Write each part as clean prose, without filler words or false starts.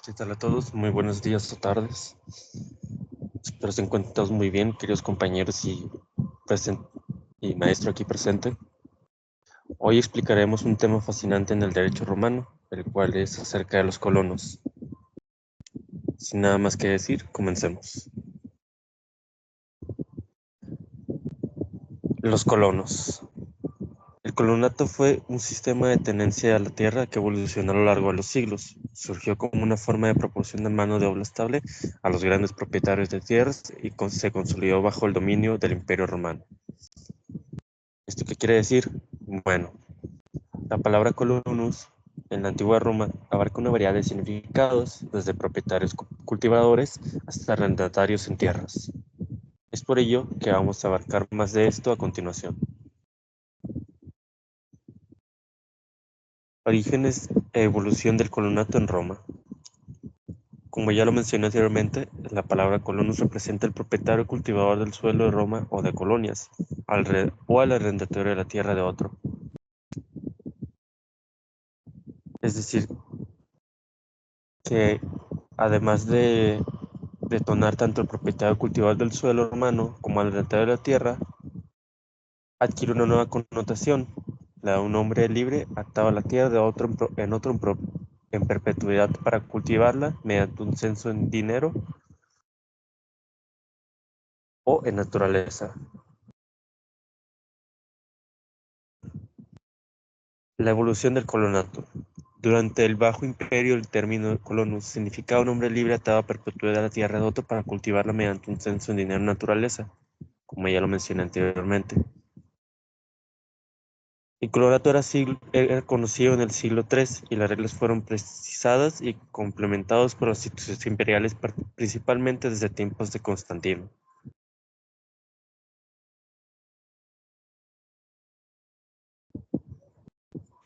¿Qué tal a todos? Muy buenos días o tardes. Espero se encuentren todos muy bien, queridos compañeros y maestro aquí presente. Hoy explicaremos un tema fascinante en el derecho romano, el cual es acerca de los colonos. Sin nada más que decir, comencemos. Los colonos. El colonato fue un sistema de tenencia a la tierra que evolucionó a lo largo de los siglos. Surgió como una forma de proporción de mano de obra estable a los grandes propietarios de tierras y se consolidó bajo el dominio del Imperio Romano. ¿Esto qué quiere decir? Bueno, la palabra colonus en la antigua Roma abarca una variedad de significados, desde propietarios cultivadores hasta arrendatarios en tierras. Es por ello que vamos a abarcar más de esto a continuación. Orígenes e evolución del colonato en Roma. Como ya lo mencioné anteriormente, la palabra colonus representa el propietario cultivador del suelo de Roma o de colonias, o al arrendatario de la tierra de otro. Es decir, que además de detonar tanto el propietario cultivador del suelo romano como el arrendatario de la tierra, adquiere una nueva connotación, la de un hombre libre atado a la tierra de otro en perpetuidad para cultivarla mediante un censo en dinero o en naturaleza. La evolución del colonato. Durante el Bajo Imperio, el término colonus significaba un hombre libre atado a perpetuidad a la tierra de otro para cultivarla mediante un censo en dinero o naturaleza, como ya lo mencioné anteriormente. El colorato era conocido en el siglo III y las reglas fueron precisadas y complementadas por las instituciones imperiales, principalmente desde tiempos de Constantino.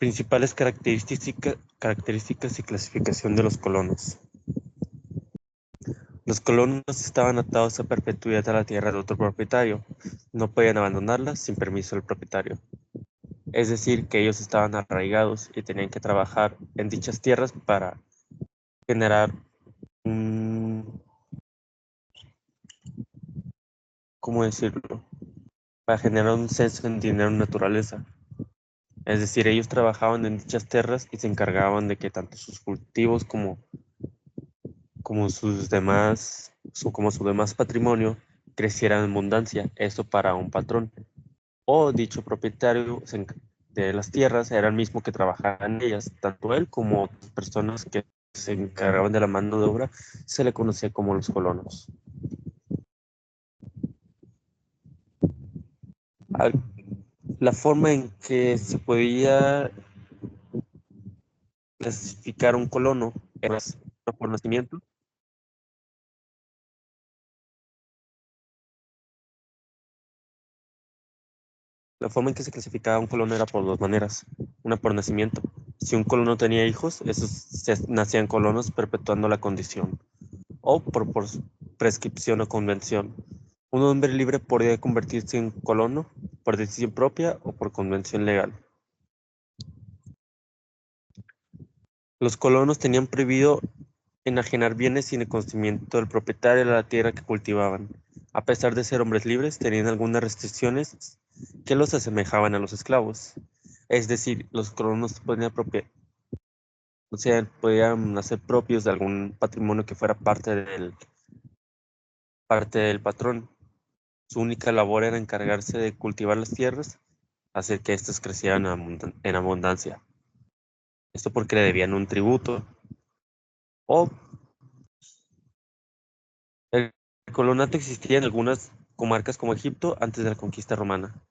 Principales características y clasificación de los colonos. Los colonos estaban atados a perpetuidad a la tierra de otro propietario. No podían abandonarla sin permiso del propietario. Es decir, que ellos estaban arraigados y tenían que trabajar en dichas tierras para generar un, ¿cómo decirlo? Para generar un censo en dinero naturaleza. Es decir, ellos trabajaban en dichas tierras y se encargaban de que tanto sus cultivos como como su demás patrimonio crecieran en abundancia. Eso para un patrón. O dicho propietario de las tierras era el mismo que trabajaba en ellas. Tanto él como otras personas que se encargaban de la mano de obra se le conocía como los colonos. Al- La forma en que se podía clasificar un colono era por nacimiento. La forma en que se clasificaba un colono era por dos maneras. Una por nacimiento. Si un colono tenía hijos, esos nacían colonos perpetuando la condición. O por prescripción o convención. Un hombre libre podría convertirse en colono por decisión propia o por convención legal. Los colonos tenían prohibido enajenar bienes sin el consentimiento del propietario de la tierra que cultivaban. A pesar de ser hombres libres, tenían algunas restricciones que los asemejaban a los esclavos. Es decir, los colonos o sea, podían hacer propios de algún patrimonio que fuera parte del patrón. Su única labor era encargarse de cultivar las tierras, hacer que éstas crecieran en abundancia. Esto porque le debían un tributo. O el colonato existía en algunas comarcas como Egipto antes de la conquista romana.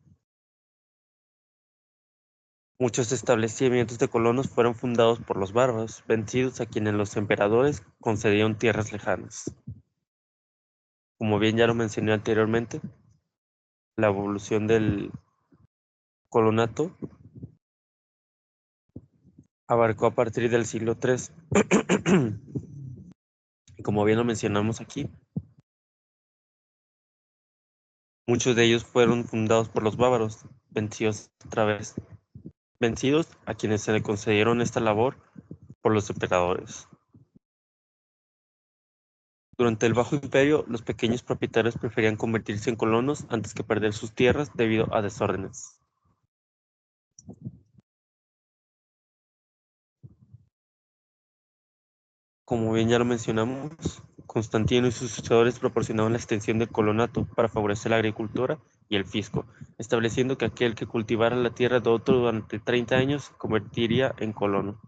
Muchos establecimientos de colonos fueron fundados por los bárbaros, vencidos a quienes los emperadores concedieron tierras lejanas. Como bien ya lo mencioné anteriormente, la evolución del colonato abarcó a partir del siglo III. Y como bien lo mencionamos aquí, muchos de ellos fueron fundados por los bárbaros, vencidos a quienes se le concedieron esta labor por los emperadores. Durante el Bajo Imperio, los pequeños propietarios preferían convertirse en colonos antes que perder sus tierras debido a desórdenes. Como bien ya lo mencionamos, Constantino y sus sucesores proporcionaban la extensión del colonato para favorecer la agricultura y el fisco, estableciendo que aquel que cultivara la tierra de otro durante 30 años se convertiría en colono.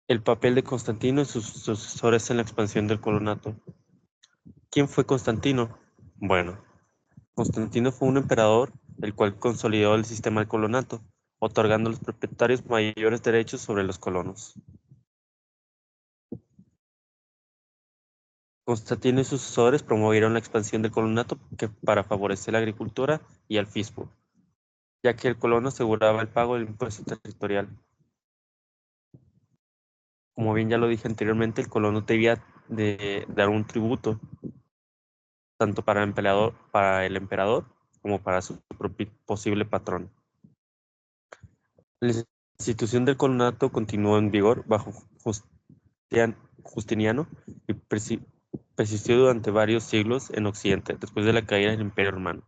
El papel de Constantino y sus sucesores en la expansión del colonato. ¿Quién fue Constantino? Bueno, Constantino fue un emperador, el cual consolidó el sistema del colonato, otorgando a los propietarios mayores derechos sobre los colonos. Constantino y sus sucesores promovieron la expansión del colonato para favorecer la agricultura y el fisco, ya que el colono aseguraba el pago del impuesto territorial. Como bien ya lo dije anteriormente, el colono debía de dar un tributo, tanto para el emperador como para su posible patrón. La institución del colonato continuó en vigor bajo Justiniano y persistió durante varios siglos en Occidente, después de la caída del Imperio Romano.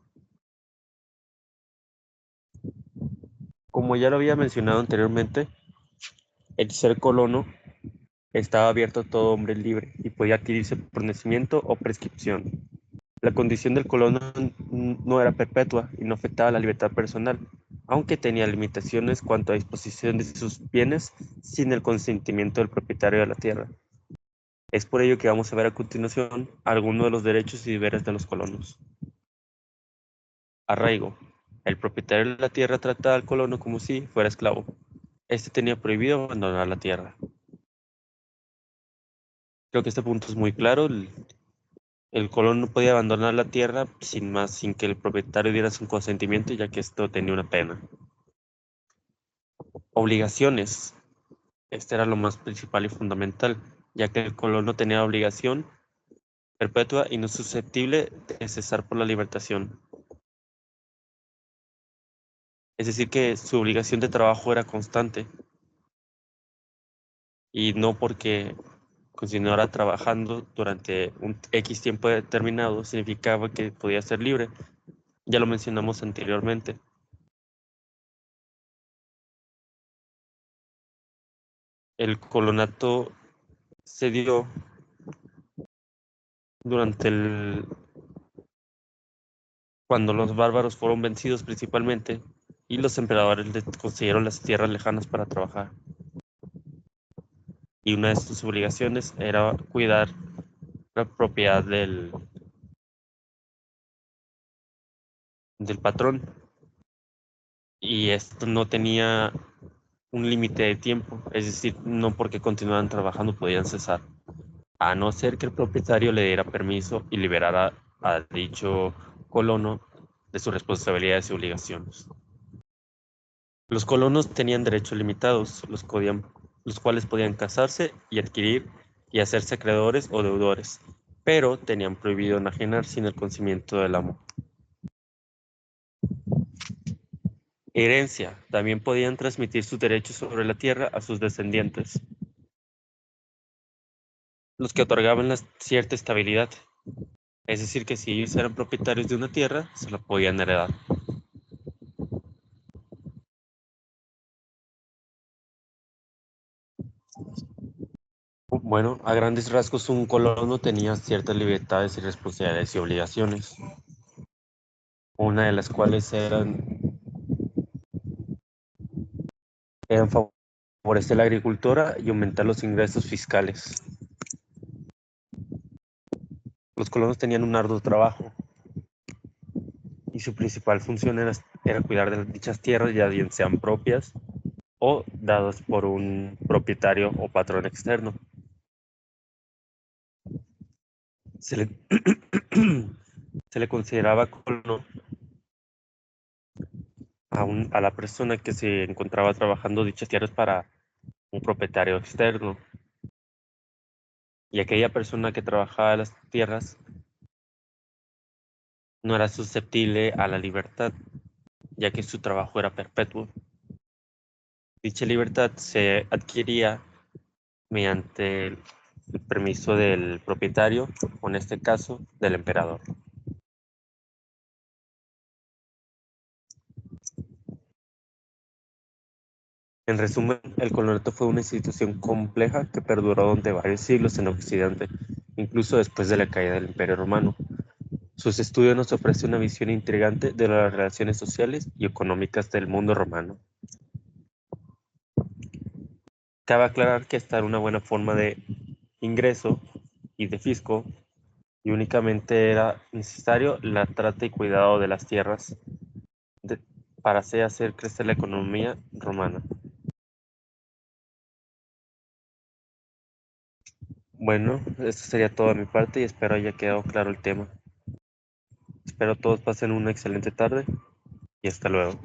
Como ya lo había mencionado anteriormente, el ser colono estaba abierto a todo hombre libre y podía adquirirse por nacimiento o prescripción. La condición del colono no era perpetua y no afectaba la libertad personal, aunque tenía limitaciones cuanto a disposición de sus bienes sin el consentimiento del propietario de la tierra. Es por ello que vamos a ver a continuación algunos de los derechos y deberes de los colonos. Arraigo. El propietario de la tierra trata al colono como si fuera esclavo. Este tenía prohibido abandonar la tierra. Creo que este punto es muy claro. El colono no podía abandonar la tierra sin que el propietario diera su consentimiento, ya que esto tenía una pena. Obligaciones. Este era lo más principal y fundamental, ya que el colono tenía obligación perpetua y no susceptible de cesar por la libertación. Es decir, que su obligación de trabajo era constante y no porque continuara trabajando durante un X tiempo determinado significaba que podía ser libre. Ya lo mencionamos anteriormente. El colonato se dio durante cuando los bárbaros fueron vencidos principalmente y los emperadores les consiguieron las tierras lejanas para trabajar. Y una de sus obligaciones era cuidar la propiedad del patrón. Y esto no tenía un límite de tiempo, es decir, no porque continuaban trabajando podían cesar, a no ser que el propietario le diera permiso y liberara a dicho colono de sus responsabilidades y obligaciones. Los colonos tenían derechos limitados, los cuales podían casarse y adquirir y hacerse acreedores o deudores, pero tenían prohibido enajenar sin el consentimiento del amo. Herencia. También podían transmitir sus derechos sobre la tierra a sus descendientes, los que otorgaban cierta estabilidad. Es decir, que si ellos eran propietarios de una tierra, se la podían heredar. Bueno, a grandes rasgos, un colono tenía ciertas libertades y responsabilidades y obligaciones, una de las cuales eran favorecer la agricultura y aumentar los ingresos fiscales. Los colonos tenían un arduo trabajo y su principal función era cuidar de dichas tierras, ya bien sean propias o dadas por un propietario o patrón externo. Se le, se le consideraba colono a la persona que se encontraba trabajando dichas tierras para un propietario externo, y aquella persona que trabajaba las tierras no era susceptible a la libertad, ya que su trabajo era perpetuo. Dicha libertad se adquiría mediante el permiso del propietario, o en este caso, del emperador. En resumen, el coloniato fue una institución compleja que perduró durante varios siglos en Occidente, incluso después de la caída del Imperio Romano. Sus estudios nos ofrecen una visión intrigante de las relaciones sociales y económicas del mundo romano. Cabe aclarar que esta era una buena forma de ingreso y de fisco, y únicamente era necesario la trata y cuidado de las tierras de- para así hacer crecer la economía romana. Bueno, esto sería todo de mi parte y espero haya quedado claro el tema. Espero todos pasen una excelente tarde y hasta luego.